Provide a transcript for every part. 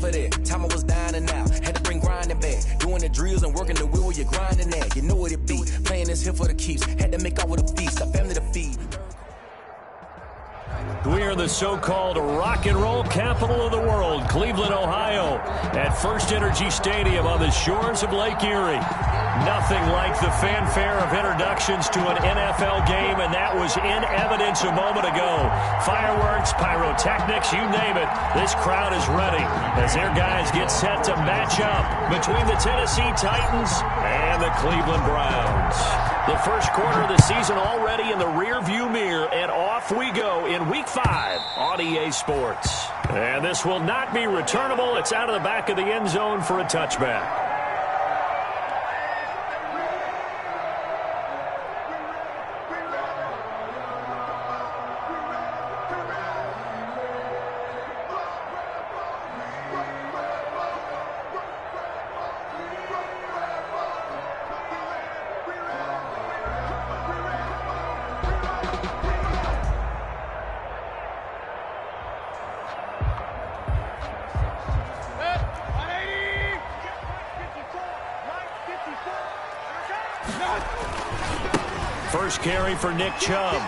for that. Time I was dying and out. Had to bring grinding back. Doing the drills and working the wheel where you're grinding at. You know what it be. Playing this here for the keeps. Had to make out with a feast. A family to feed. We are the so-called rock and roll capital of the world, Cleveland, Ohio, at First Energy Stadium on the shores of Lake Erie. Nothing like the fanfare of introductions to an NFL game, and that was in evidence a moment ago. Fireworks, pyrotechnics, you name it. This crowd is ready as their guys get set to match up between the Tennessee Titans and the Cleveland Browns. The first quarter of the season already in the rearview mirror, and off we go in Week 5 on EA Sports. And this will not be returnable. It's out of the back of the end zone for a touchback. First carry for Nick Chubb.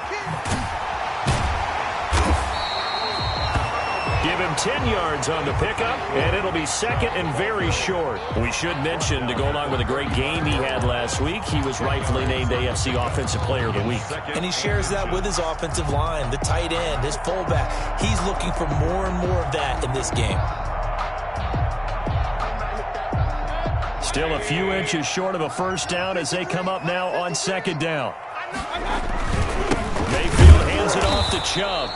Give him 10 yards on the pickup, and it'll be second and very short. We should mention, to go along with a great game he had last week, he was rightfully named AFC Offensive Player of the Week. And he shares that with his offensive line, the tight end, his fullback. He's looking for more and more of that in this game. Still a few inches short of a first down as they come up now on second down. Mayfield hands it off to Chubb.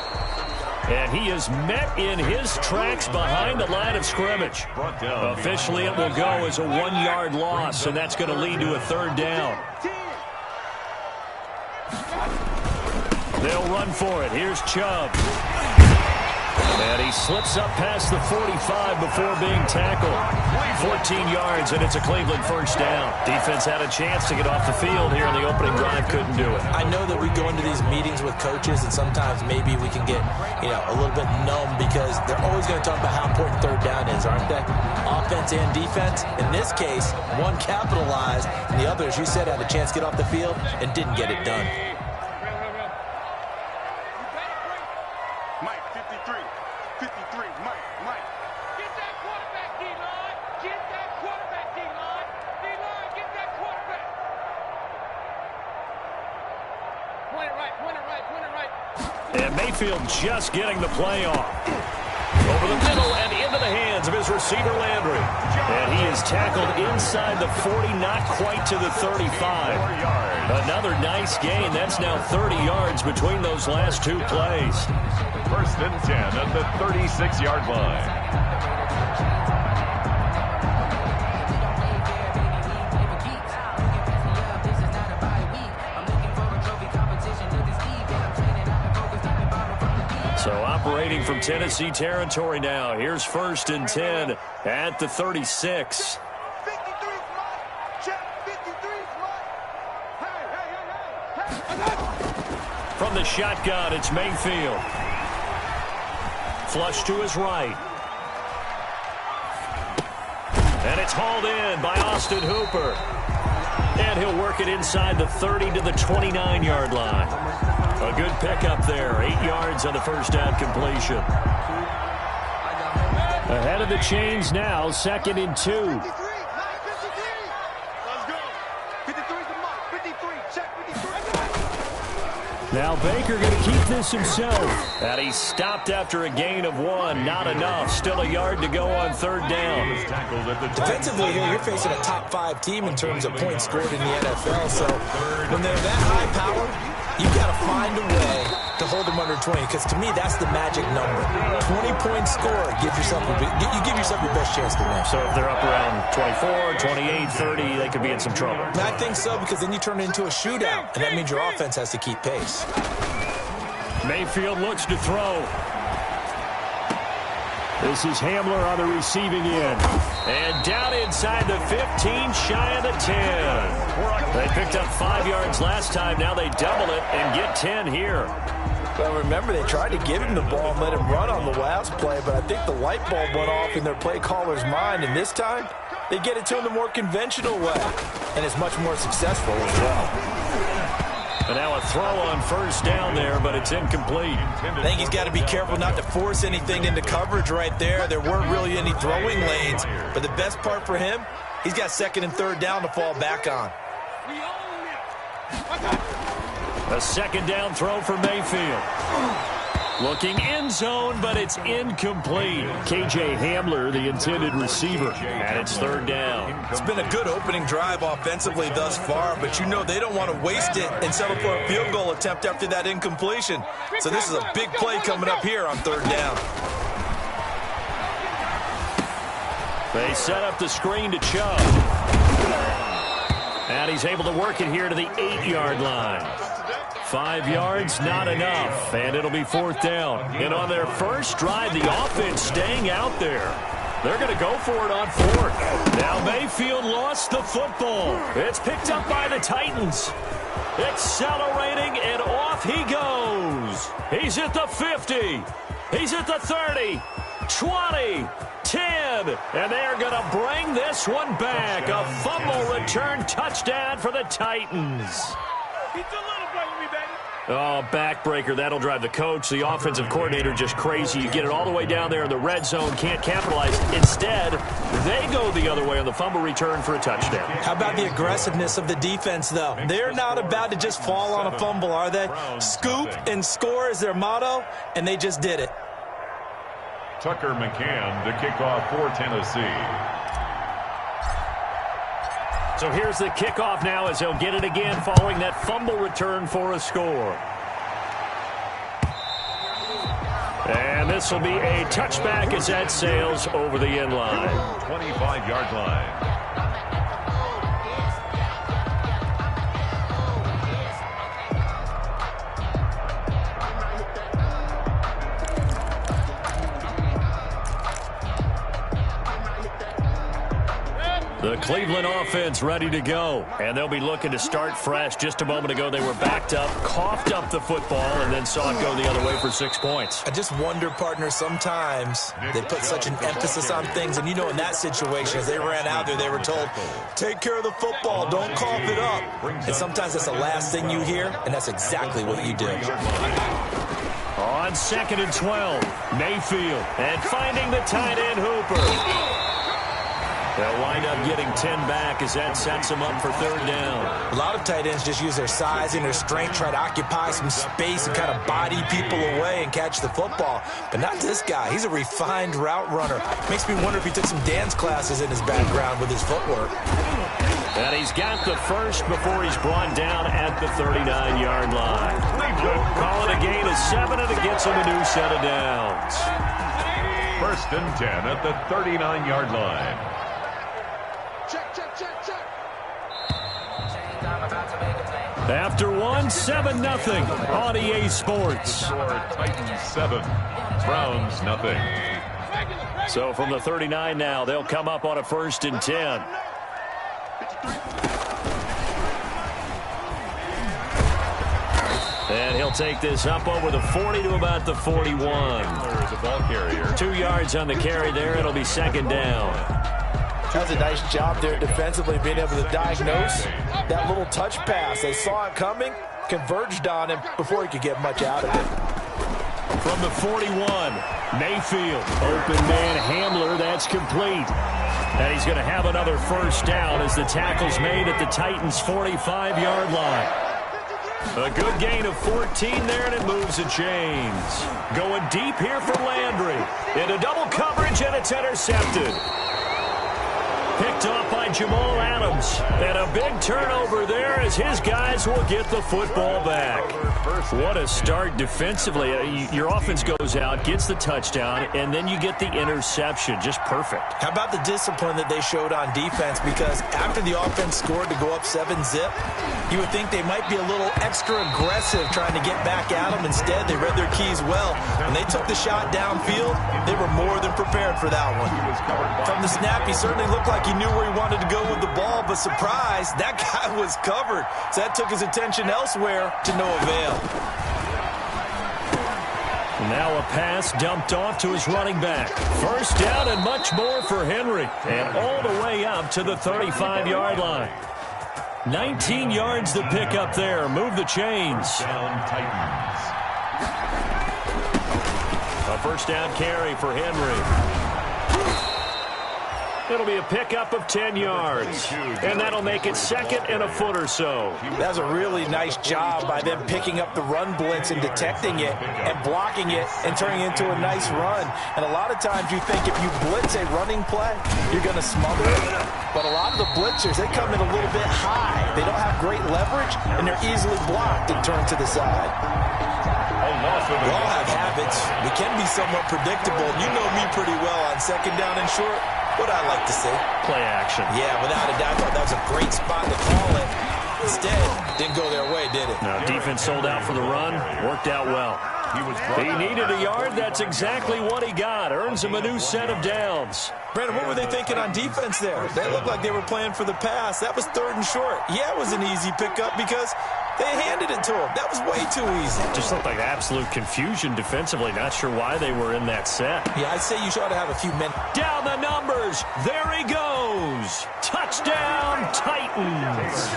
And he is met in his tracks behind the line of scrimmage. Officially, it will go as a 1-yard loss, and that's going to lead to a third down. They'll run for it. Here's Chubb. And he slips up past the 45 before being tackled. 14 yards, and it's a Cleveland first down. Defense had a chance to get off the field here in the opening drive, couldn't do it. I know that we go into these meetings with coaches, and sometimes maybe we can get, a little bit numb because they're always going to talk about how important third down is, aren't they? Offense and defense. In this case, one capitalized, and the other, as you said, had a chance to get off the field and didn't get it done. And Mayfield just getting the play off. Over the middle and into the hands of his receiver, Landry. And he is tackled inside the 40, not quite to the 35. Another nice gain. That's now 30 yards between those last two plays. First and 10 at the 36-yard line. So operating from Tennessee territory now. Here's first and 10 at the 36. From the shotgun, it's Mayfield. Flush to his right. And it's hauled in by Austin Hooper. And he'll work it inside the 30 to the 29-yard line. A good pickup there. 8 yards on the first down completion. Ahead of the chains now, second and 2. Now Baker going to keep this himself. And he stopped after a gain of 1. Not enough. Still a yard to go on third down. Defensively here, you're facing a top 5 team in terms of points scored in the NFL. So when they're that high power, you've got to find a way to hold them under 20, because to me, that's the magic number. 20-point score, you give yourself your best chance to win. So if they're up around 24, 28, 30, they could be in some trouble. And I think so, because then you turn it into a shootout, and that means your offense has to keep pace. Mayfield looks to throw. This is Hamler on the receiving end. And down inside the 15, shy of the 10. They picked up 5 yards last time. Now they double it and get 10 here. Well, remember, they tried to give him the ball and let him run on the last play, but I think the light bulb went off in their play caller's mind, and this time they get it to him the more conventional way, and it's much more successful as well. And now a throw on first down there, but it's incomplete. I think he's got to be careful not to force anything into coverage right there. There weren't really any throwing lanes, but the best part for him, he's got second and third down to fall back on. A second down throw for Mayfield. Looking end zone, but it's incomplete. KJ Hamler, the intended receiver, and it's third down. It's been a good opening drive offensively thus far, but you know they don't want to waste it and settle for a field goal attempt after that incompletion. So this is a big play coming up here on third down. They set up the screen to Chubb. And he's able to work it here to the 8-yard line. 5 yards, not enough, and it'll be fourth down. And on their first drive, the offense staying out there. They're going to go for it on fourth. Now Mayfield lost the football. It's picked up by the Titans. Accelerating, and off he goes. He's at the 50. He's at the 30, 20, 10, and they're going to bring this one back. A fumble return touchdown for the Titans. Oh, backbreaker. That'll drive the coach, the offensive coordinator, just crazy. You get it all the way down there in the red zone, can't capitalize. Instead, they go the other way on the fumble return for a touchdown. How about the aggressiveness of the defense, though? They're not about to just fall on a fumble, are they? Scoop and score is their motto, and they just did it. Tucker McCann to kick off for Tennessee. So here's the kickoff now as he'll get it again following that fumble return for a score. And this will be a touchback as that sails over the end line. 25-yard line. The Cleveland offense ready to go, and they'll be looking to start fresh. Just a moment ago, they were backed up, coughed up the football, and then saw it go the other way for 6 points. I just wonder, partner, sometimes they put such an emphasis on things, and you know in that situation, as they ran out there, they were told, take care of the football, don't cough it up. And sometimes that's the last thing you hear, and that's exactly what you do. On 2nd and 12, Mayfield, and finding the tight end Hooper. They'll wind up getting 10 back as that sets them up for third down. A lot of tight ends just use their size and their strength, try to occupy some space and kind of body people away and catch the football. But not this guy. He's a refined route runner. Makes me wonder if he took some dance classes in his background with his footwork. And he's got the first before he's brought down at the 39-yard line. Call it a gain of 7, and it gets him a new set of downs. 1st and 10 at the 39-yard line. After one, 7-0 on EA Sports. Titans 7, Browns nothing. So from the 39 now, they'll come up on a 1st and 10. And he'll take this up over the 40 to about the 41. There's a ball carrier. 2 yards on the carry there. It'll be 2nd down. That was a nice job there defensively, being able to diagnose that little touch pass. They saw it coming, converged on him before he could get much out of it. From the 41, Mayfield, open man Hamler, that's complete. And he's going to have another first down as the tackle's made at the Titans' 45-yard line. A good gain of 14 there, and it moves the chains. Going deep here for Landry. Into double coverage, and it's intercepted. Picked off by Jamal Adams. And a big turnover there as his guys will get the football back. What a start defensively. Your offense goes out, gets the touchdown, and then you get the interception. Just perfect. How about the discipline that they showed on defense? Because after the offense scored to go up 7-zip, you would think they might be a little extra aggressive trying to get back at them. Instead, they read their keys well. When they took the shot downfield, they were more than prepared for that one. From the snap, he certainly looked like he knew where he wanted to go with the ball, but surprise, that guy was covered. So that took his attention elsewhere to no avail. Now a pass dumped off to his running back. First down and much more for Henry. And all the way up to the 35-yard line. 19 yards to pick up there. Move the chains. A first down carry for Henry. It'll be a pickup of 10 yards. And that'll make it second and a foot or so. That's a really nice job by them picking up the run blitz and detecting it and blocking it and turning it into a nice run. And a lot of times you think if you blitz a running play, you're going to smother it. But a lot of the blitzers, they come in a little bit high. They don't have great leverage, and they're easily blocked and turned to the side. We all have habits. We can be somewhat predictable. You know me pretty well on second down and short. What I like to say. Play action. Yeah, without a doubt. I thought that was a great spot to call it. Instead, didn't go their way, did it? No, defense sold out for the run. Worked out well. He needed a yard. That's exactly what he got. Earns him a new set of downs. Brandon, what were they thinking on defense there? They looked like they were playing for the pass. That was third and short. Yeah, it was an easy pickup because they handed it to him. That was way too easy. Just looked like absolute confusion defensively. Not sure why they were in that set. Yeah, I'd say you ought to have a few men. Down the numbers. There he goes. Touchdown, Titans.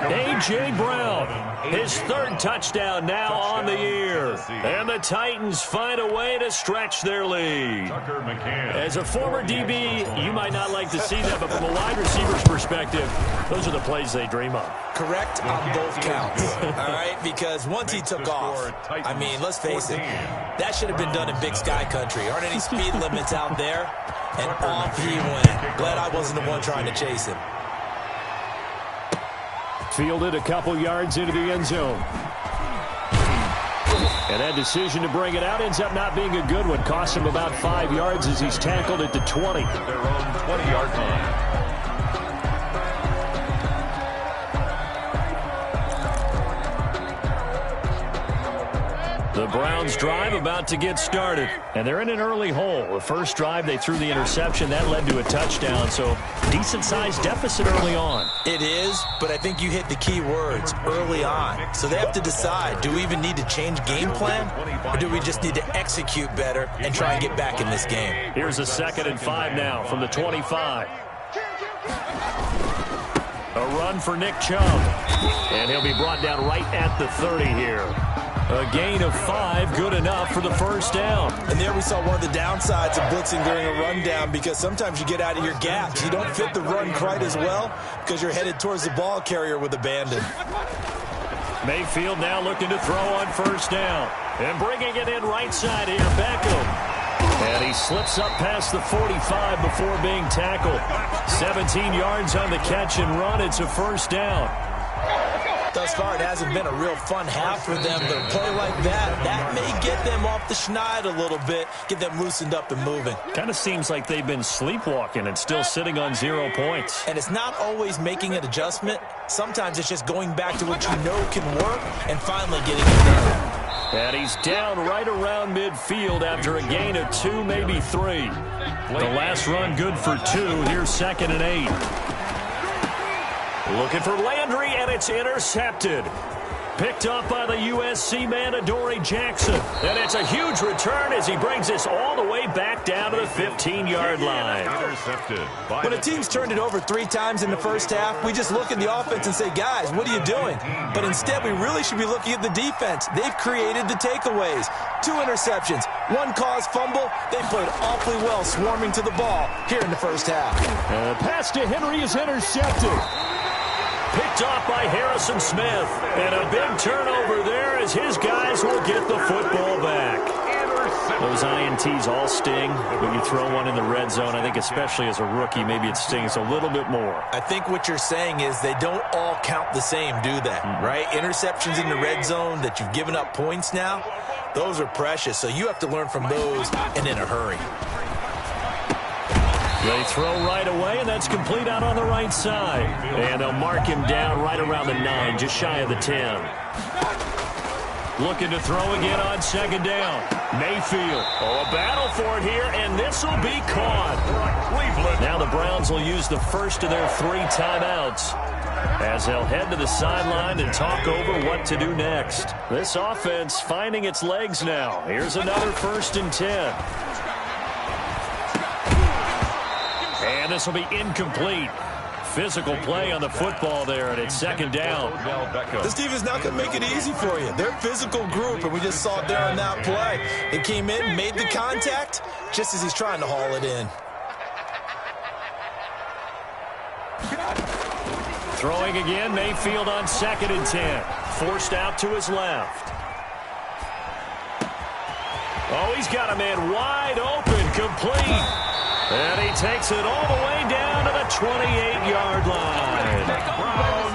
A.J. Brown, his third touchdown now on the year. And the Titans find a way to stretch their lead. As a former DB, you might not like to see that, but from a wide receiver's perspective, those are the plays they dream of. Correct on both counts, all right? Because once he took off, I mean, let's face it, that should have been done in Big Sky Country. Aren't any speed limits out there? And off he went. Glad I wasn't the one trying to chase him. Fielded a couple yards into the end zone. And that decision to bring it out ends up not being a good one. Cost him about 5 yards as he's tackled at the 20. Their own 20-yard line. The Browns drive about to get started. And they're in an early hole. The first drive, they threw the interception. That led to a touchdown. So decent-sized deficit early on. It is, but I think you hit the key words, early on. So they have to decide, do we even need to change game plan? Or do we just need to execute better and try and get back in this game? Here's a 2nd and 5 now from the 25. A run for Nick Chubb. And he'll be brought down right at the 30 here. A gain of 5, good enough for the first down. And there we saw one of the downsides of blitzing during a rundown because sometimes you get out of your gaps. You don't fit the run quite as well because you're headed towards the ball carrier with abandon. Mayfield now looking to throw on first down. And bringing it in right side here, Beckham. And he slips up past the 45 before being tackled. 17 yards on the catch and run. It's a first down. Thus far, it hasn't been a real fun half for them, but a play like that may get them off the schneid a little bit, get them loosened up and moving. Kind of seems like they've been sleepwalking and still sitting on 0 points. And it's not always making an adjustment. Sometimes it's just going back to what you know can work and finally getting it done. And he's down right around midfield after a gain of 2, maybe 3. The last run good for 2. Here's 2nd and 8. Looking for Landry, and it's intercepted. Picked up by the USC man, Adoree Jackson. And it's a huge return as he brings us all the way back down to the 15-yard line. Intercepted. When a team's turned it over 3 times in the first half, we just look at the offense and say, guys, what are you doing? But instead, we really should be looking at the defense. They've created the takeaways. 2 interceptions, 1 caused fumble. They played awfully well swarming to the ball here in the first half. Pass to Henry is intercepted. Picked off by Harrison Smith. And a big turnover there as his guys will get the football back. Those INTs all sting when you throw one in the red zone. I think especially as a rookie, maybe it stings a little bit more. I think what you're saying is they don't all count the same, do they? Right? Interceptions in the red zone that you've given up points now, those are precious. So you have to learn from those and in a hurry. They throw right away, and that's complete out on the right side. And they'll mark him down right around the 9, just shy of the 10. Looking to throw again on 2nd down. Mayfield. Oh, a battle for it here, and this will be caught. Cleveland. Now the Browns will use the first of their 3 timeouts. as they'll head to the sideline and talk over what to do next. This offense finding its legs now. Here's another 1st and 10. And this will be incomplete. Physical play on the football there, and it's 2nd down. This team is not going to make it easy for you. They're a physical group, and we just saw it there on that play. They came in, made the contact, just as he's trying to haul it in. Throwing again, Mayfield on 2nd and 10. Forced out to his left. Oh, he's got a man wide open, complete. And he takes it all the way down to the 28-yard line.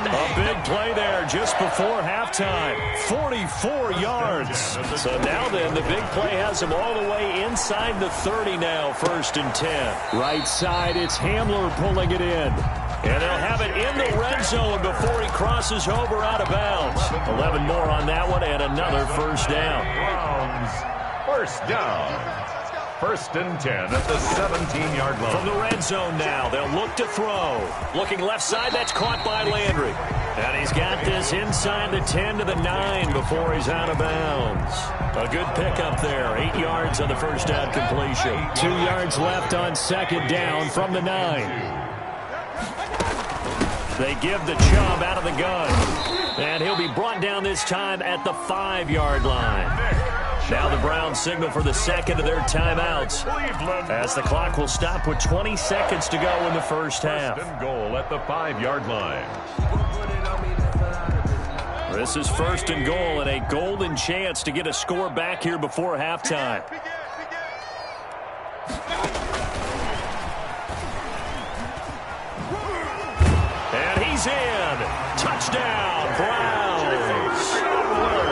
A big play there just before halftime. 44 yards. So now then, the big play has him all the way inside the 30 now, 1st and 10. Right side, it's Hamler pulling it in. And they'll have it in the red zone before he crosses over out of bounds. 11 more on that one and another 1st down. Browns, 1st down. 1st and 10 at the 17-yard line. From the red zone now, they'll look to throw. Looking left side, that's caught by Landry. And he's got this inside the 10 to the 9 before he's out of bounds. A good pickup there. 8 yards on the 1st down completion. 2 yards left on 2nd down from the 9. They give the Chubb out of the gun. And he'll be brought down this time at the 5-yard line. Now the Browns signal for the 2nd of their timeouts, as the clock will stop with 20 seconds to go in the 1st half. 1st and goal at the 5-yard line. This is 1st and goal and a golden chance to get a score back here before halftime. And he's in. Touchdown, Browns.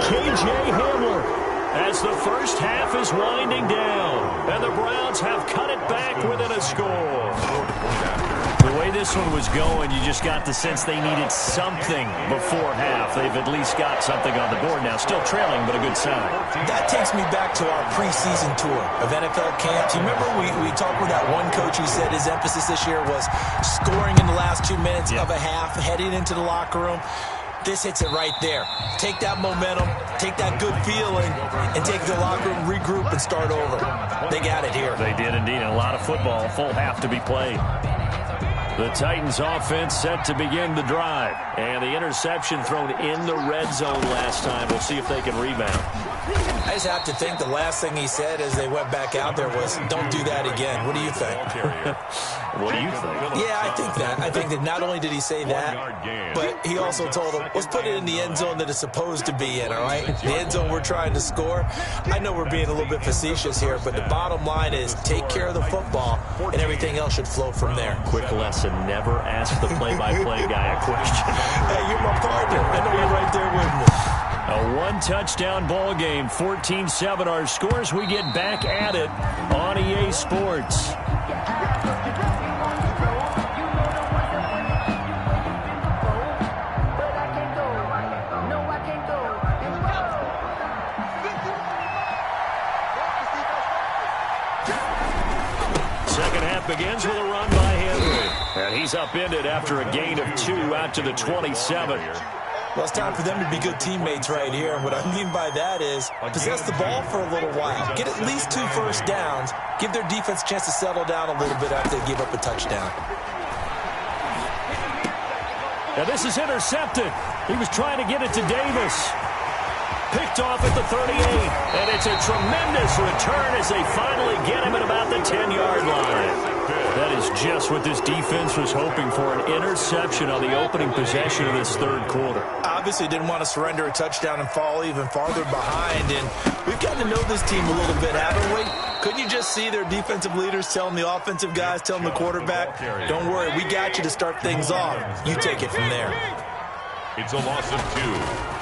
KJ Hamler. As the 1st half is winding down, and the Browns have cut it back within a score. The way this one was going, you just got the sense they needed something before half. They've at least got something on the board now. Still trailing, but a good sign. That takes me back to our preseason tour of NFL camps. You remember we talked with that one coach who said his emphasis this year was scoring in the last 2 minutes of a half, heading into the locker room. This hits it right there. Take that momentum, take that good feeling, and take the locker room, regroup, and start over. They got it here. They did indeed. A lot of football, full half to be played. The Titans offense set to begin the drive. And the interception thrown in the red zone last time. We'll see if they can rebound. I just have to think the last thing he said as they went back out there was, don't do that again. What do you think? What do you think? Yeah, I think that. I think that not only did he say that, but he also told them, let's put it in the end zone that it's supposed to be in, all right? The end zone we're trying to score. I know we're being a little bit facetious here, but the bottom line is take care of the football, and everything else should flow from there. Quick lesson, never ask the play-by-play guy a question. Hey, you're my partner. I know you're right there with me. A one-touchdown ball game, 14-7. Our scores, we get back at it on EA Sports. Second half begins with a run by Henry. And he's upended after a gain of 2 out to the 27. Well, it's time for them to be good teammates right here. And what I mean by that is possess the ball for a little while. Get at least 2 first downs. Give their defense a chance to settle down a little bit after they give up a touchdown. Now this is intercepted. He was trying to get it to Davis. Picked off at the 38. And it's a tremendous return as they finally get him at about the 10-yard line. That is just what this defense was hoping for, an interception on the opening possession of this third quarter. Obviously didn't want to surrender a touchdown and fall even farther behind. And we've gotten to know this team a little bit, haven't we? Couldn't you just see their defensive leaders telling the offensive guys, telling the quarterback, don't worry, we got you to start things off. You take it from there. It's a loss of 2.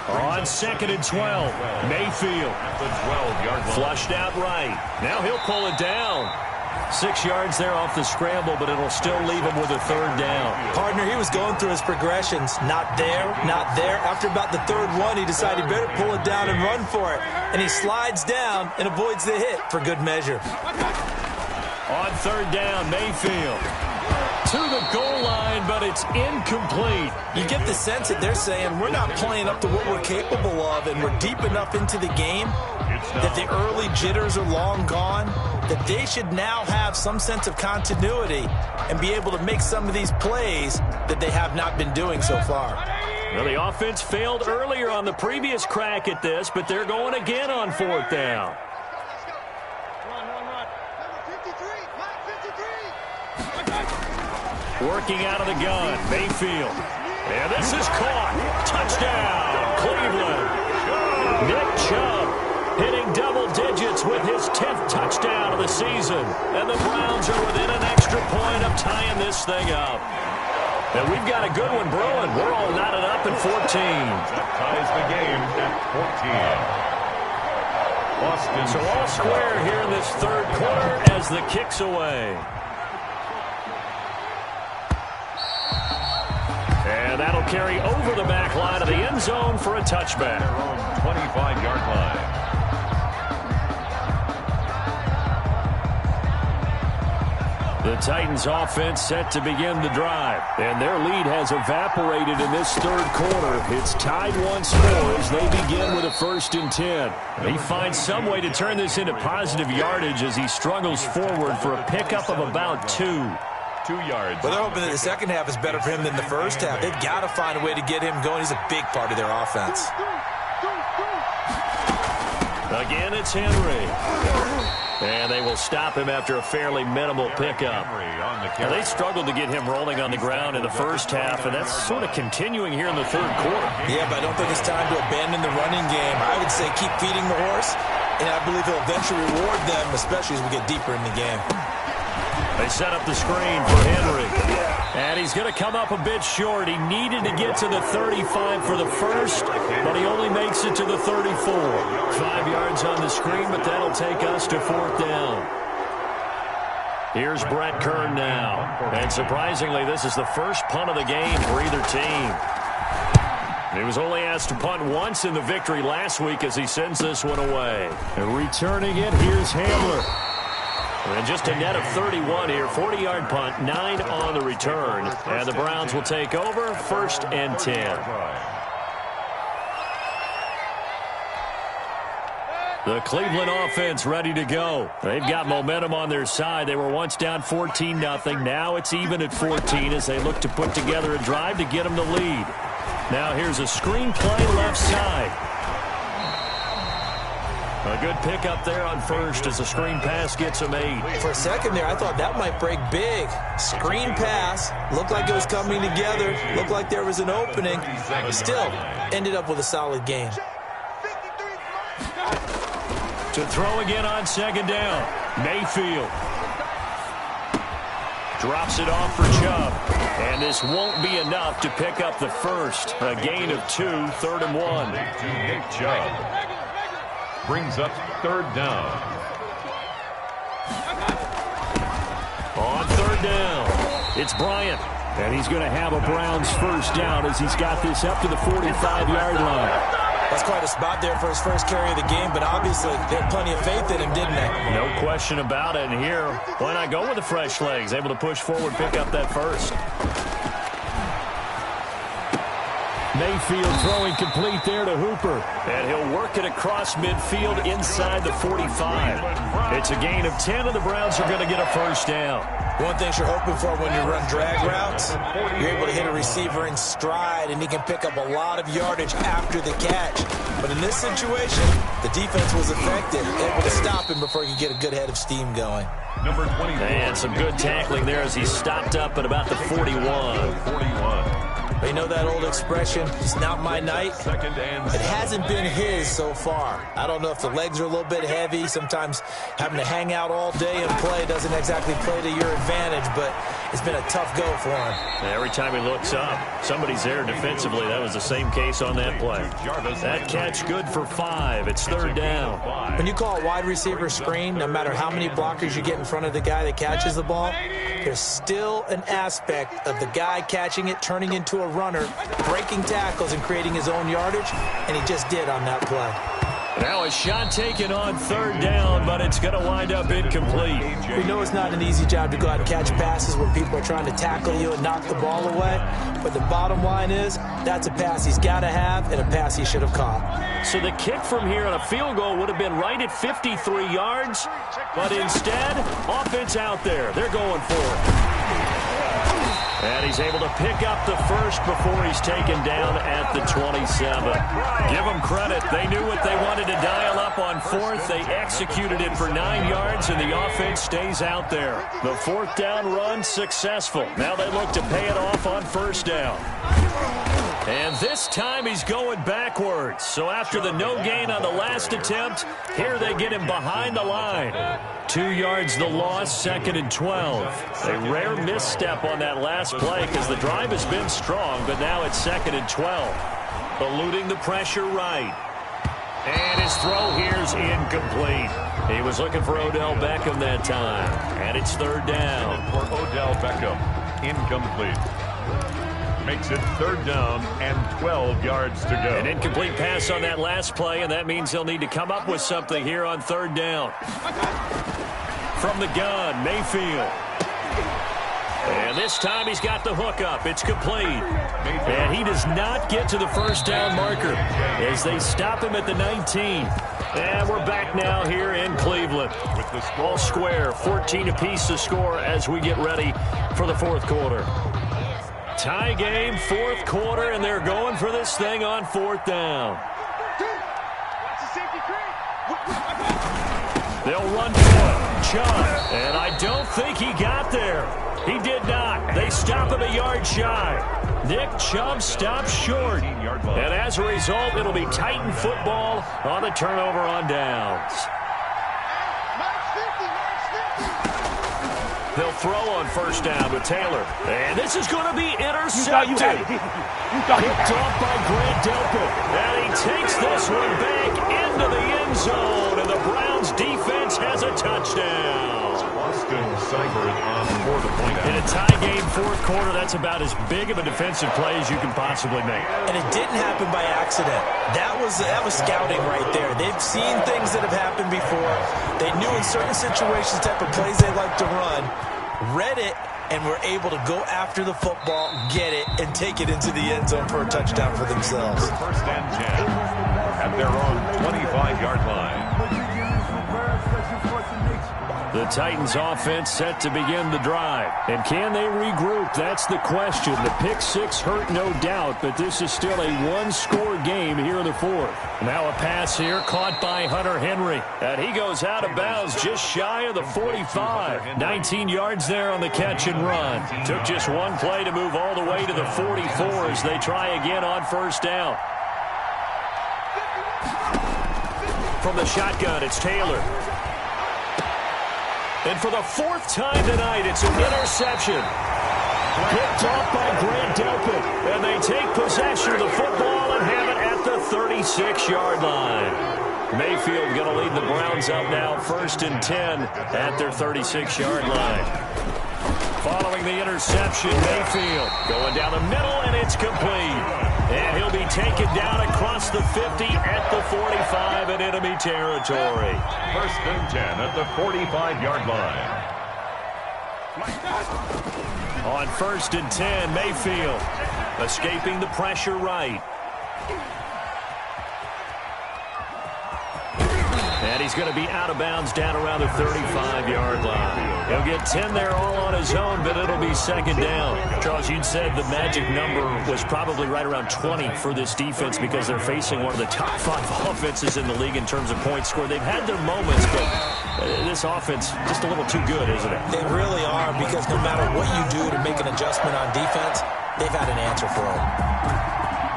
On 2nd and 12, Mayfield. The 12-yard line. Flushed out right. Now he'll pull it down. 6 yards there off the scramble, but it'll still leave him with a 3rd down. Partner, he was going through his progressions. Not there, not there. After about the 3rd one, he decided he better pull it down and run for it. And he slides down and avoids the hit for good measure. On 3rd down, Mayfield. to the goal line, but it's incomplete. You get the sense that they're saying we're not playing up to what we're capable of, and we're deep enough into the game that the early jitters are long gone, that they should now have some sense of continuity and be able to make some of these plays that they have not been doing so far. Well, the offense failed earlier on the previous crack at this, but they're going again on fourth down. Working out of the gun, Mayfield. And this is caught. Touchdown, Cleveland. Nick Chubb hitting double digits with his 10th touchdown of the season. And the Browns are within an extra point of tying this thing up. And we've got a good one brewing. We're all knotted up at 14. That ties the game at 14. Boston. So all square here in this third quarter as the kick's away. And that'll carry over the back line of the end zone for a touchback. Their own 25-yard line. The Titans offense set to begin the drive. And their lead has evaporated in this third quarter. It's tied one score as they begin with a 1st and 10. He finds some way to turn this into positive yardage as he struggles forward for a pickup of about 2. 2 yards. Well, they're hoping that the second half is better for him than the first half. They've got to find a way to get him going. He's a big part of their offense. Again, it's Henry. And they will stop him after a fairly minimal pickup. Now, they struggled to get him rolling on the ground in the first half, and that's sort of continuing here in the third quarter. Yeah, but I don't think it's time to abandon the running game. I would say keep feeding the horse, and I believe he'll eventually reward them, especially as we get deeper in the game. They set up the screen for Henry. And he's going to come up a bit short. He needed to get to the 35 for the first, but he only makes it to the 34. 5 yards on the screen, but that'll take us to 4th down. Here's Brett Kern now. And surprisingly, this is the first punt of the game for either team. He was only asked to punt once in the victory last week as he sends this one away. And returning it, here's Hamler. And just a net of 31 here, 40-yard punt, 9 on the return. And the Browns will take over, 1st and 10. The Cleveland offense ready to go. They've got momentum on their side. They were once down 14-0. Now it's even at 14 as they look to put together a drive to get them the lead. Now here's a screen play left side. A good pickup there on first as the screen pass gets him 8. For a second there, I thought that might break big. Screen pass. Looked like it was coming together. Looked like there was an opening. Still, ended up with a solid game. To throw again on 2nd down. Mayfield. Drops it off for Chubb. And this won't be enough to pick up the first. A gain of 2, 3rd and 1. Nick Chubb brings up 3rd down. On 3rd down, it's Bryant. And he's going to have a Browns 1st down as he's got this up to the 45-yard line. That's quite a spot there for his first carry of the game, but obviously they had plenty of faith in him, didn't they? No question about it. And here, why not go with the fresh legs? Able to push forward, pick up that first. Mayfield throwing complete there to Hooper. And he'll work it across midfield inside the 45. It's a gain of 10, and the Browns are going to get a 1st down. One thing you're hoping for when you run drag routes, you're able to hit a receiver in stride, and he can pick up a lot of yardage after the catch. But in this situation, the defense was effective, able to stop him before he could get a good head of steam going. Number 24. And some good tackling there as he stopped up at about the 41. 41. You know that old expression, it's not my night? 2nd and 7. It hasn't been his so far. I don't know if the legs are a little bit heavy. Sometimes having to hang out all day and play doesn't exactly play to your advantage, but it's been a tough go for him. Every time he looks up, somebody's there defensively. That was the same case on that play. That catch good for 5. It's 3rd down. When you call a wide receiver screen, no matter how many blockers you get in front of the guy that catches the ball, there's still an aspect of the guy catching it, turning into a runner, breaking tackles and creating his own yardage, and he just did on that play. Now a shot taken on 3rd down, but it's going to wind up incomplete. We know it's not an easy job to go out and catch passes when people are trying to tackle you and knock the ball away. But the bottom line is, that's a pass he's got to have and a pass he should have caught. So the kick from here on a field goal would have been right at 53 yards, but instead, offense out there. They're going for it. And he's able to pick up the first before he's taken down at the 27. Give them credit. They knew what they wanted to dial up on fourth. They executed it for 9 yards, and the offense stays out there. The fourth down run successful. Now they look to pay it off on first down. And this time he's going backwards. So after the no gain on the last attempt, here they get him behind the line. 2 yards the loss, 2nd and 12. A rare misstep on that last play because the drive has been strong, but now it's 2nd and 12. Eluding the pressure right. And his throw here's incomplete. He was looking for Odell Beckham that time. And it's 3rd down. For Odell Beckham, incomplete. Makes it 3rd down and 12 yards to go. An incomplete pass on that last play, and that means they'll need to come up with something here on 3rd down. From the gun, Mayfield. And this time he's got the hook up. It's complete. And he does not get to the first down marker as they stop him at the 19. And we're back now here in Cleveland. With the all square, 14 apiece to score as we get ready for the 4th quarter. Tie game, 4th quarter, and they're going for this thing on 4th down. They'll run for it. Chubb, and I don't think he got there. He did not. They stop him a yard shy. Nick Chubb stops short. And as a result, it'll be Titan football on the turnover on downs. They'll throw on first down with Taylor. And this is going to be intercepted. Picked off by Grant Delpit. And he takes this one back into the end zone. And the Browns defense has a touchdown. Austin Seibert on for the point out. In a tie game, 4th quarter, that's about as big of a defensive play as you can possibly make. And it didn't happen by accident. That was scouting right there. They've seen things that have happened before. They knew in certain situations type of plays they like to run, read it, and were able to go after the football, get it, and take it into the end zone for a touchdown for themselves. 1st and 10 at their own 25-yard line. The Titans offense set to begin the drive. And can they regroup? That's the question. The pick six hurt, no doubt, but this is still a one-score game here in the 4th. Now a pass here caught by Hunter Henry. And he goes out of bounds just shy of the 45. 19 yards there on the catch and run. Took just one play to move all the way to the 44 as they try again on first down. From the shotgun, it's Taylor. And for the 4th time tonight, it's an interception. Picked off by Grant Delpit. And they take possession of the football and have it at the 36-yard line. Mayfield going to lead the Browns up now, 1st and 10 at their 36-yard line. Following the interception, Mayfield going down the middle, and it's complete. And he'll be taken down across the 50 at the 45 in enemy territory. 1st and 10 at the 45-yard line. On 1st and 10, Mayfield escaping the pressure right. And he's going to be out of bounds down around the 35-yard line. He'll get 10 there all on his own, but it'll be 2nd down. Charles, you'd said the magic number was probably right around 20 for this defense because they're facing one of the top 5 offenses in the league in terms of points scored. They've had their moments, but this offense just a little too good, isn't it? They really are, because no matter what you do to make an adjustment on defense, they've had an answer for it.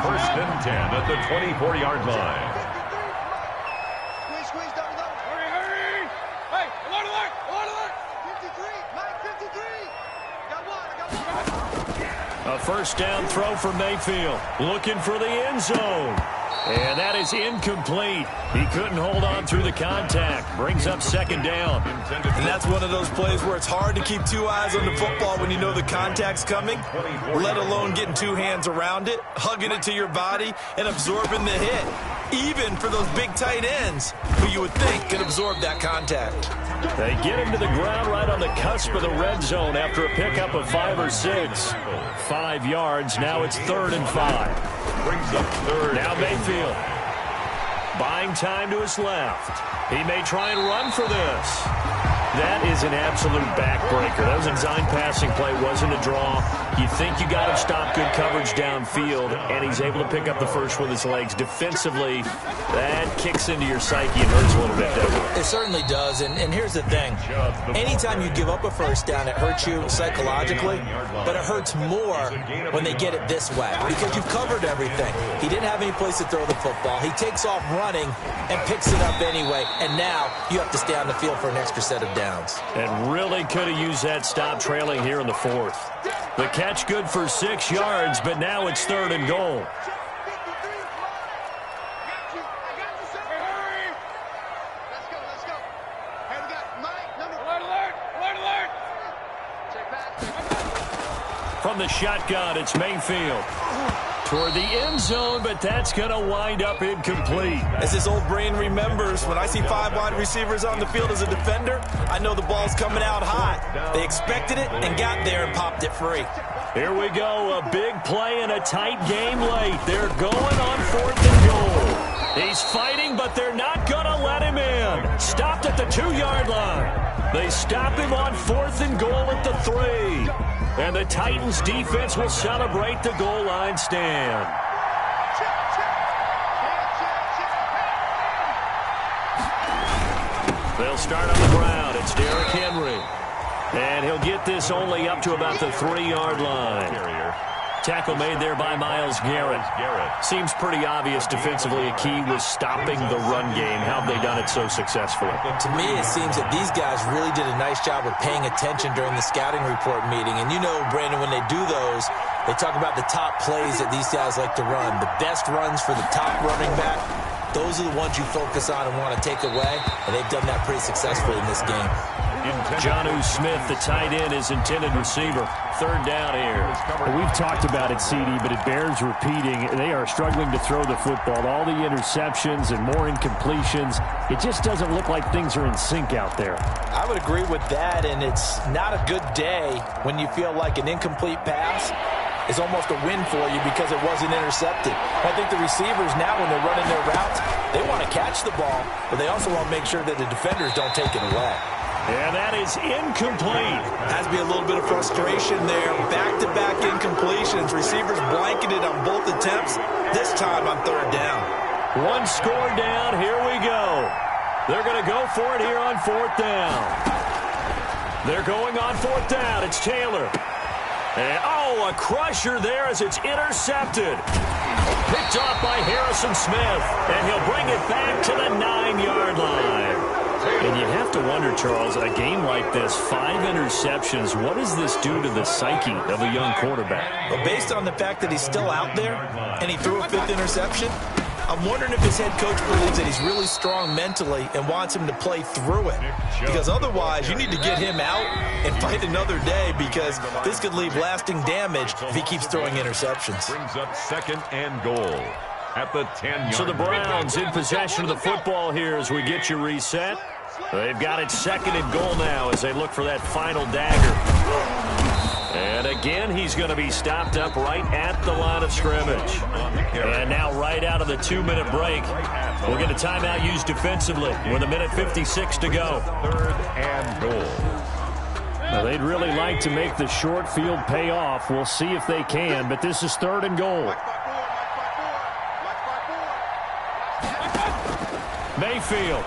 1st and 10 at the 24-yard line. A first down throw for Mayfield. Looking for the end zone. And that is incomplete. He couldn't hold on through the contact. Brings up 2nd down. And that's one of those plays where it's hard to keep 2 eyes on the football when you know the contact's coming, let alone getting 2 hands around it, hugging it to your body, and absorbing the hit. Even for those big tight ends who you would think could absorb that contact. They get him to the ground right on the cusp of the red zone after a pickup of 5 or 6. 5 yards. Now it's 3rd and 5. Brings up 3rd. Now Mayfield. Buying time to his left. He may try and run for this. That is an absolute backbreaker. That was a design passing play. Wasn't a draw. You think you got him stopped, good coverage downfield, and he's able to pick up the first with his legs. Defensively, that kicks into your psyche and hurts a little bit, doesn't it? It certainly does, and here's the thing. Anytime you give up a first down, it hurts you psychologically, but it hurts more when they get it this way because you've covered everything. He didn't have any place to throw the football. He takes off running and picks it up anyway, and now you have to stay on the field for an extra set of downs. And really could have used that stop trailing here in the 4th. The catch good for 6 yards, but now it's 3rd and goal. From the shotgun, it's Mayfield. Toward the end zone, but that's going to wind up incomplete. As his old brain remembers, when I see 5 wide receivers on the field as a defender, I know the ball's coming out high. They expected it and got there and popped it free. Here we go, a big play and a tight game late. They're going on 4th and goal. He's fighting, but they're not going to let him in. Stopped at the 2-yard line. They stop him on 4th and goal at the 3. And the Titans defense will celebrate the goal line stand. They'll start on the ground. It's Derrick Henry. And he'll get this only up to about the 3-yard line. Tackle made there by Myles Garrett. Seems pretty obvious defensively a key was stopping the run game. How have they done it so successfully? To me, it seems that these guys really did a nice job of paying attention during the scouting report meeting. And you know, Brandon, when they do those, they talk about the top plays that these guys like to run. The best runs for the top running back, those are the ones you focus on and want to take away. And they've done that pretty successfully in this game. Jonnu Smith, the tight end, is intended receiver. 3rd down here. We've talked about it, CD, but it bears repeating. They are struggling to throw the football. All the interceptions and more incompletions. It just doesn't look like things are in sync out there. I would agree with that, and it's not a good day when you feel like an incomplete pass is almost a win for you because it wasn't intercepted. I think the receivers now, when they're running their routes, they want to catch the ball, but they also want to make sure that the defenders don't take it away. And that is incomplete. Has to be a little bit of frustration there. Back-to-back incompletions. Receivers blanketed on both attempts, this time on 3rd down. 1 score down. Here we go. They're going to go for it here on 4th down. They're going on 4th down. It's Taylor. And, a crusher there as it's intercepted. Picked off by Harrison Smith. And he'll bring it back to the 9-yard line. And you have to wonder, Charles, a game like this, 5 interceptions, what does this do to the psyche of a young quarterback? Well, based on the fact that he's still out there and he threw a 5th interception, I'm wondering if his head coach believes that he's really strong mentally and wants him to play through it. Because otherwise, you need to get him out and fight another day because this could leave lasting damage if he keeps throwing interceptions. Brings up 2nd and goal at the 10-yard. So the Browns in possession of the football here as we get you reset. They've got it 2nd and goal now as they look for that final dagger. And again, he's going to be stopped up right at the line of scrimmage. And now right out of the 2-minute break, we'll get a timeout used defensively with 1:56 to go. 3rd and goal. Now, they'd really like to make the short field pay off. We'll see if they can, but this is 3rd and goal. Mayfield.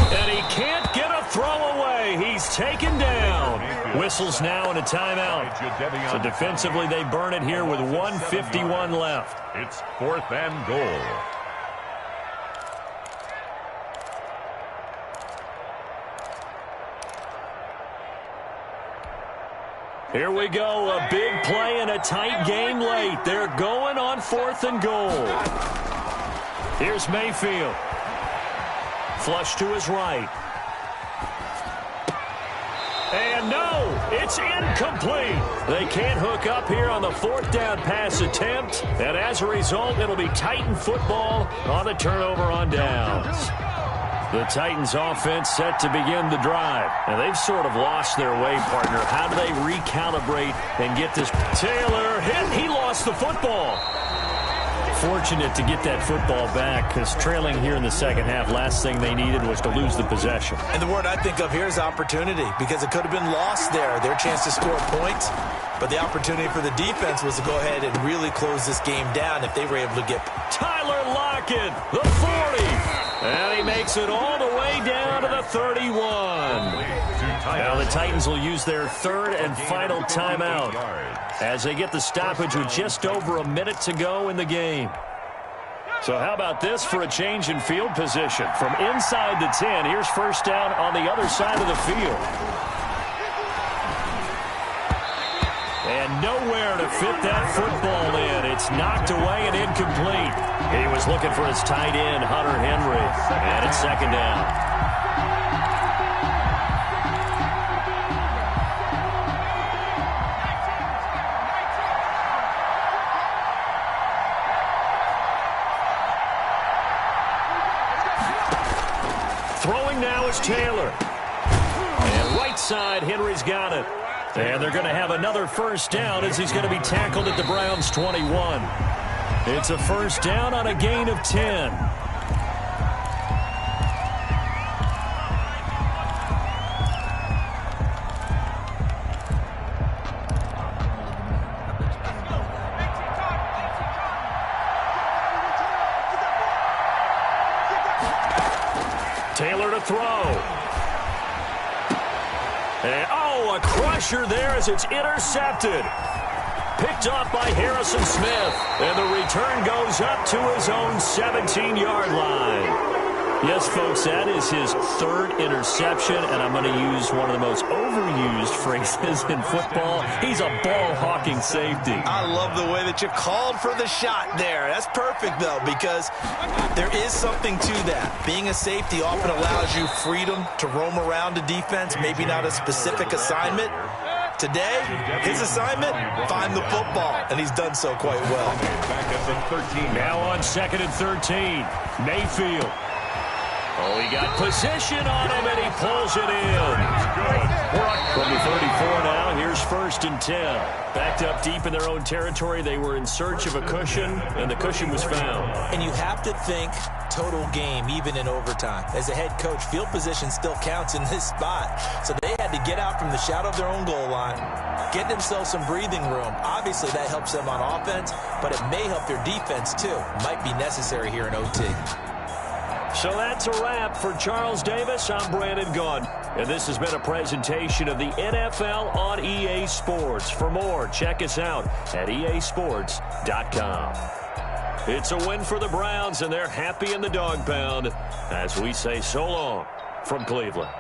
And he can't get a throw away. He's taken down. Whistles now and a timeout. So defensively, they burn it here with 1:51 left. It's 4th and goal. Here we go. A big play and a tight game late. They're going on 4th and goal. Here's Mayfield. Flush to his right. And no, it's incomplete. They can't hook up here on the 4th down pass attempt. And as a result, it'll be Titan football on the turnover on downs. The Titans offense set to begin the drive. And they've sort of lost their way, partner. How do they recalibrate and get this? Taylor hit. He lost the football. Fortunate to get that football back because trailing here in the second half, last thing they needed was to lose the possession. And the word I think of here is opportunity because it could have been lost there, their chance to score points. But the opportunity for the defense was to go ahead and really close this game down if they were able to get. Tyler Lockett, the 40. And he makes it all the way down to the 31. Now the Titans will use their third and final timeout as they get the stoppage with just over a minute to go in the game. So how about this for a change in field position? From inside the 10, here's first down on the other side of the field. And nowhere to fit that football in. It's knocked away and incomplete. He was looking for his tight end, Hunter Henry. And it's second down. Throwing now is Taylor. And right side, Henry's got it. And they're going to have another first down as he's going to be tackled at the Browns' 21. It's a first down on a gain of 10. Taylor to throw. And, a crusher there as it's intercepted. Picked off by Harrison Smith. And the return goes up to his own 17-yard line. Yes, folks, that is his third interception, and I'm going to use one of the most overused phrases in football. He's a ball-hawking safety. I love the way that you called for the shot there. That's perfect, though, because there is something to that. Being a safety often allows you freedom to roam around a defense, maybe not a specific assignment. Today, his assignment, find the football, and he's done so quite well. Back at the 13. Now on 2nd and 13, Mayfield. Oh, he got position on him, and he pulls it in. From the 34 now, here's 1st and 10. Backed up deep in their own territory. They were in search of a cushion, and the cushion was found. And you have to think total game, even in overtime. As a head coach, field position still counts in this spot. So they had to get out from the shadow of their own goal line, get themselves some breathing room. Obviously, that helps them on offense, but it may help their defense, too. Might be necessary here in OT. So that's a wrap for Charles Davis. I'm Brandon Gaudin, and this has been a presentation of the NFL on EA Sports. For more, check us out at easports.com. It's a win for the Browns, and they're happy in the dog pound as we say so long from Cleveland.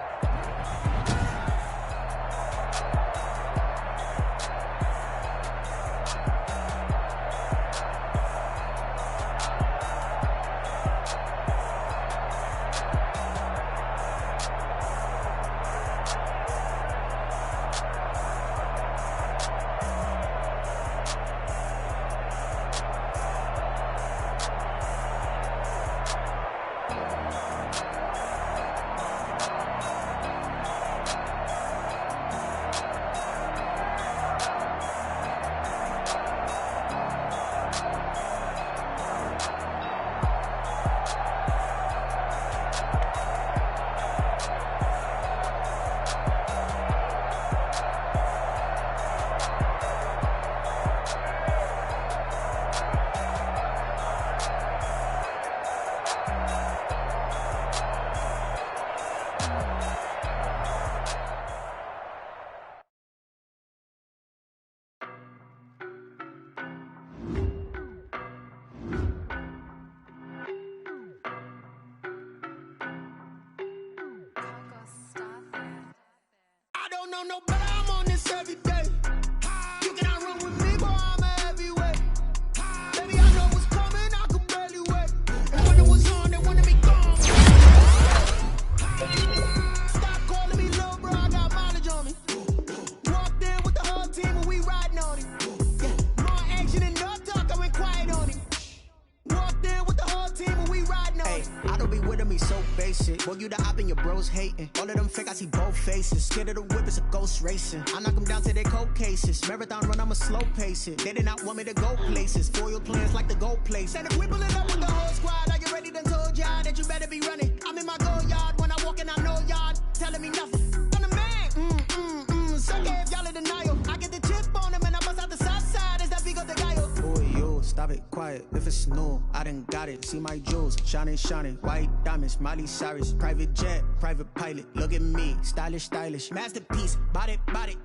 Boy, you the op and your bros hating. All of them fake, I see both faces. Scared of the whip, it's a ghost racing. I knock them down to their cold cases. Marathon run, I'ma slow pace it. They did not want me to go places. Foil plans like the gold place. And if we pull it up with the whole squad, I get ready to told y'all that you better be running. I'm in my go yard. When I walk in, I know y'all telling me nothing. I'm the man. Suck it if y'all in denial. I get the chip on them and I bust out the south side. Is that Vigo de Gallo? Boy, yo, stop it, quiet. If it's new, I done got it. See my jewels, shining, shining. White diamonds, Miley Cyrus. Private jet, private pilot. Look at me, stylish, stylish. Masterpiece, body,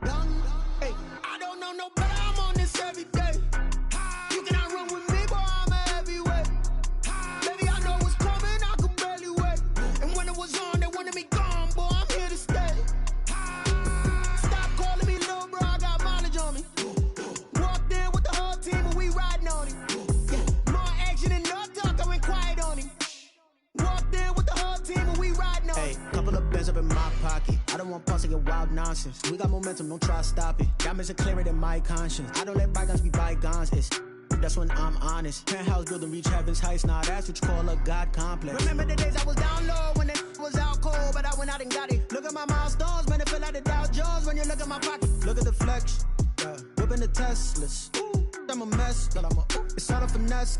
young. Hey, I don't know no better. I'm on this every day. You cannot run with me, boy. I'm a heavyweight. Baby, I know what's coming. I could barely wait. And when it was on, they wanted me gone, boy. I'm here to stay. Stop calling me little bro. I got mileage on me. Walked in with the whole team, and we riding on him. Yeah. More action and no talk. I went quiet on him. Walked in with the whole team, and we riding on him. Hey, couple of bands up in my pocket. I don't want pulse to get wild nonsense. We got momentum, don't try to stop it. Diamonds are clearer than my conscience. I don't let bygones be bygones. That's when I'm honest. Penthouse building, reach heaven's heights. Nah, that's what you call a God complex. Remember the days I was down low when it was out cold, but I went out and got it. Look at my milestones, man, it feel like the Dow Jones when you look at my pocket. Look at the flex, yeah. Whipping the Teslas. I'm a mess, but it's all a finesse.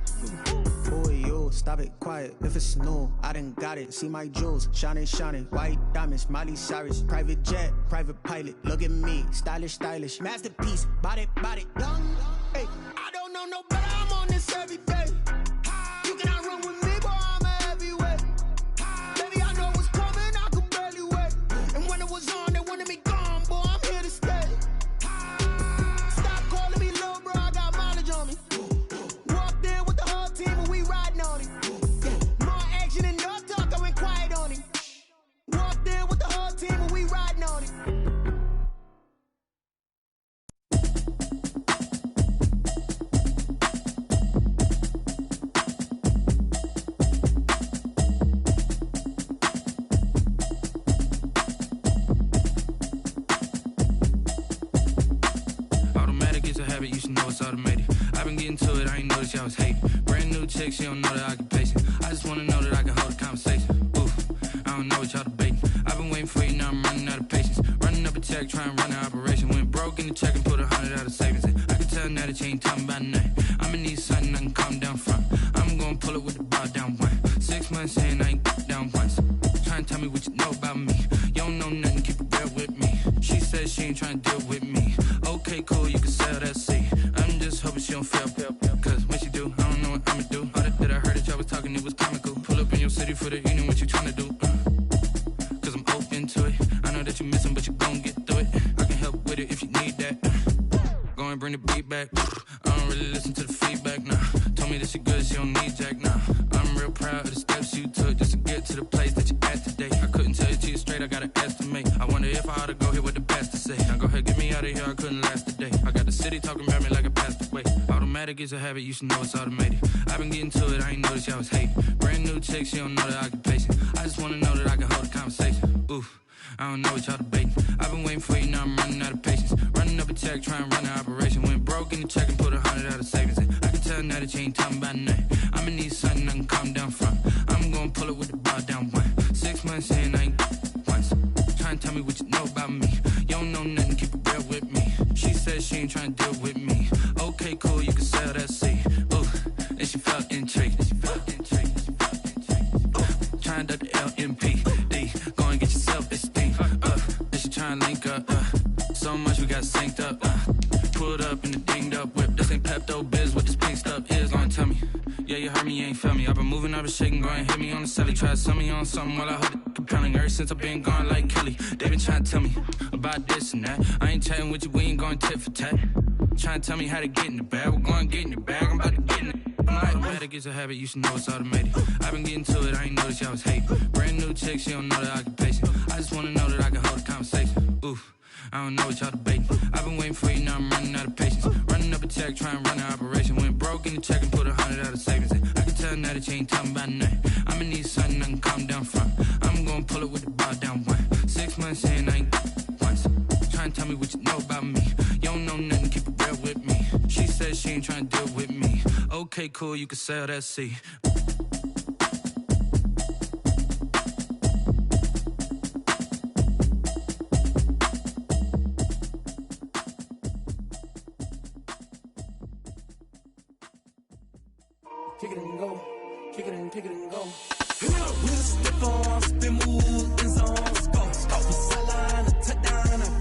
Boy, yo, stop it, quiet. If it's new, I done got it. See my jewels, shining, shining. White diamonds, Miley Cyrus. Private jet, private pilot. Look at me, stylish, stylish. Masterpiece, body, young. Hey, I don't know no better. I'm on this every day. You cannot run with me, boy. I'm a heavyweight. Baby, I know what's coming. I could barely wait. And when it was on, they wanted me gone, boy. I'm here to stay. Stop calling me little bro. I got mileage on me. Walked in with the whole team, and we riding on him. Yeah. More action and no talk. I went quiet on him. Walked in with the whole team, and we riding on him. You should know it's automated. I've been getting to it, I ain't noticed y'all was hating. Brand new chick, she don't know the occupation. I just wanna know that I can hold a conversation. Oof, I don't know what y'all debating. I've been waiting for you, now I'm running out of patience. Running up a check, trying to run an operation. Went broke in the check and put 100 out of savings in. I can tell now that you ain't talking about nothing. I'ma need something I can calm down from. I'm gonna pull it with the bar down one. 6 months in, I ain't down once. Trying to tell me what you know about me. You don't know nothing, keep it real with me. She says she ain't trying to deal with me. Okay, cool, you can sell that seat. I'm just hoping she don't fail. Cause when she do, I don't know what I'ma do. All that I heard that y'all was talking, it was comical. Pull up in your city for the evening, what you trying to do? Cause I'm open to it. I know that you missing, but you gon' get through it. I can help with it if you need that. Go and bring the beat back. I don't really listen to the feedback, nah. Told me that she good, she don't need jack, nah. I'm real proud of the steps you took just to get to the place that you at today. I couldn't tell you to you straight, I gotta estimate. I wonder if I ought to go here with the best to say. Now go ahead, get me out of here, I couldn't last a day. I got the city talking about me like I passed away. Automatic is a habit, you should know it's automated. I've been getting to it, I ain't noticed y'all was hating. Brand new chick, she don't know the occupation. I just wanna know that I can hold a conversation. Oof, I don't know what y'all debating. I've been waiting for you, now I'm running out of patience. Running up a check, trying to run an operation. Went broke in the check and put 100 out of savings in. I can tell now that you ain't talking about nothing. I'ma need something I can calm down from. I'm gonna pull it with the bar down one. 6 months in, I ain't once. Trying to tell me what you know about me. You don't know nothing, keep it real with me. She says she ain't trying to deal with me. Okay, cool, you can sell that seat. Ooh, and she felt intrigued. Trying to duck the LMPD. Go and get your self-esteem up. And she trying to link up. So much we got synced up. Pulled up in the dinged up whip. This ain't Pepto-Biz, what this pink stuff is. Gonna tell me. Yeah, you heard me, you ain't felt me. I've been moving, I've been shaking, go and hit me on the celly. Try to sell me on something while I hold it compelling. Ever since I've been gone like Kelly, they been trying to tell me about this and that. I ain't chatting with you, we ain't going tit for tat. Trying to tell me how to get in the bag. We're going to get in the bag, I'm about to get in it. Automatic is a habit, you should know it's automated. I've been getting to it, I ain't noticed y'all was hating. Brand new chick, she don't know the occupation. I just wanna know that I can hold a conversation. Oof, I don't know what y'all debating. I've been waiting for you, now I'm running out of patience. Running up a check, trying to run an operation. Went broke in the check and put 100 out of savings in. I can tell now that you ain't talking about nothing. I'ma need something I can calm down from. I'm gonna pull it with the bar down one. 6 months in, I ain't once. Trying to tell me what you know about me. You don't know nothing, keep it real with me. She says she ain't trying to deal with me. Okay, cool, you can sell that seat. kick it and go, kick it and go. We'll stick on, spin move, and zones, go. Sideline, a touchdown,